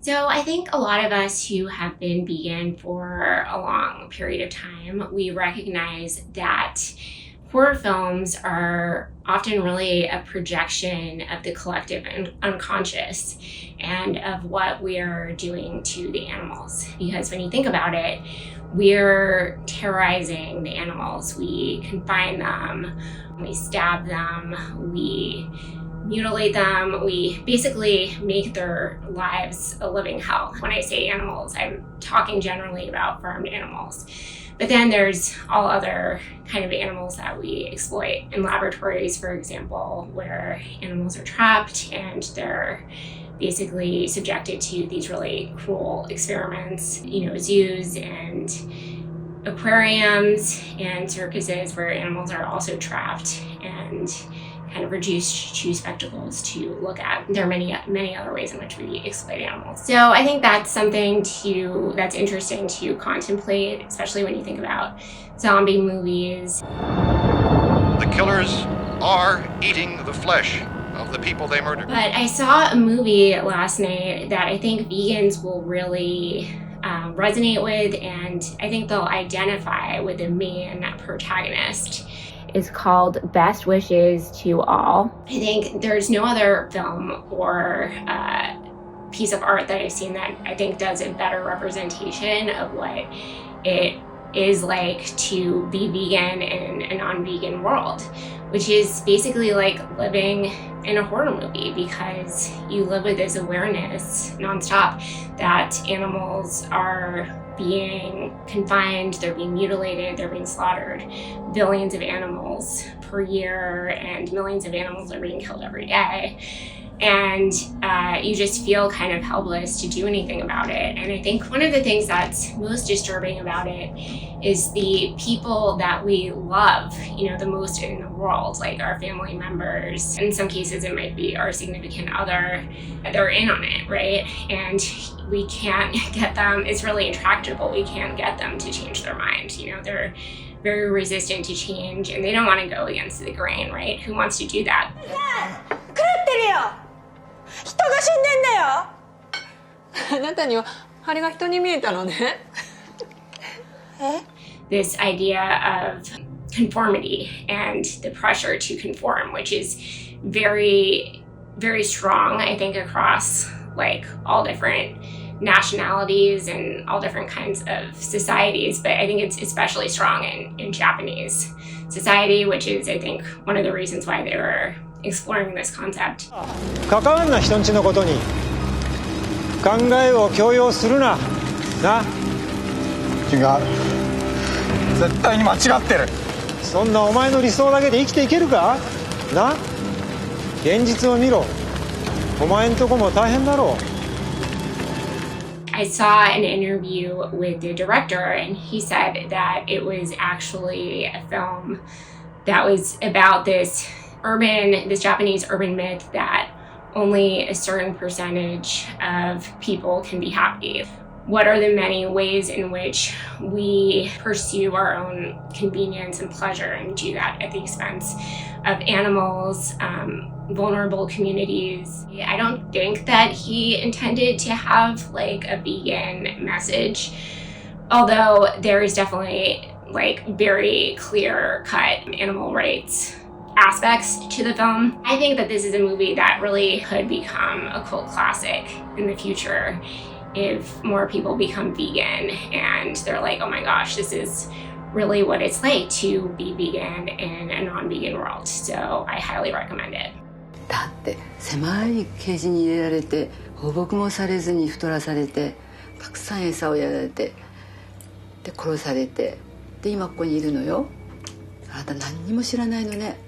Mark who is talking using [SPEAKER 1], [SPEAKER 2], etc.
[SPEAKER 1] So I think a lot of us who have been vegan for a long period of time, we recognize that horror films are often really a projection of the collective and unconscious and of what we're doing to the animals. Because when you think about it, we're terrorizing the animals. We confine them, we stab them, we mutilate them, we basically make their lives a living hell. When I say animals, I'm talking generally about farmed animals. But then there's all other kind of animals that we exploit in laboratories, for example, where animals are trapped and they're basically subjected to these really cruel experiments, zoos and aquariums and circuses where animals are also trapped and kind of reduced to spectacles to look at. There are many other ways in which we exploit animals. So I think that's something that's interesting to contemplate, especially when you think about zombie movies.
[SPEAKER 2] The killers are eating the flesh of the people they murdered.
[SPEAKER 1] But I saw a movie last night that I think vegans will really resonate with, and I think they'll identify with the main protagonist. It's called Best Wishes to All. I think there's no other film or piece of art that I've seen that I think does a better representation of what it is like to be vegan in a non-vegan world, which is basically like living in a horror movie, because you live with this awareness nonstop that animals are being confined, they're being mutilated, they're being slaughtered. Billions of animals per year and millions of animals are being killed every day. And you just feel kind of helpless to do anything about it. And I think one of the things that's most disturbing about it is the people that we love, the most in the world, like our family members. In some cases, it might be our significant other. They're in on it, right? And we can't get them. It's really intractable. We can't get them to change their mind. They're very resistant to change, and they don't want to go against the grain, right? Who wants to do that? This idea of conformity and the pressure to conform, which is very, very strong, I think, across all different nationalities and all different kinds of societies. But I think it's especially strong in Japanese society, which is, I think, one of the reasons why they were exploring this concept.
[SPEAKER 3] 関わんな人んちのことに考えを強要するな。な。違う。絶対に間違ってる。そんなお前の理想だけで生きていけるか？な。現実を見ろ。お前んとこも大変だろう。
[SPEAKER 1] I saw an interview with the director, and he said that it was actually a film that was about this Japanese urban myth that only a certain percentage of people can be happy. What are the many ways in which we pursue our own convenience and pleasure and do that at the expense of animals, vulnerable communities? I don't think that he intended to have a vegan message, although there is definitely very clear-cut animal rights aspects to the film. I think that this is a movie that really could become a cult classic in the future if more people become vegan and they're like, oh my gosh, this is really what it's like to be vegan in a non-vegan world. So I highly recommend it.
[SPEAKER 4] だって狭いケージに入れられて放牧もされずに太らされてたくさん餌をやられてで殺されてで今ここにいるのよ。あなた何にも知らないのね。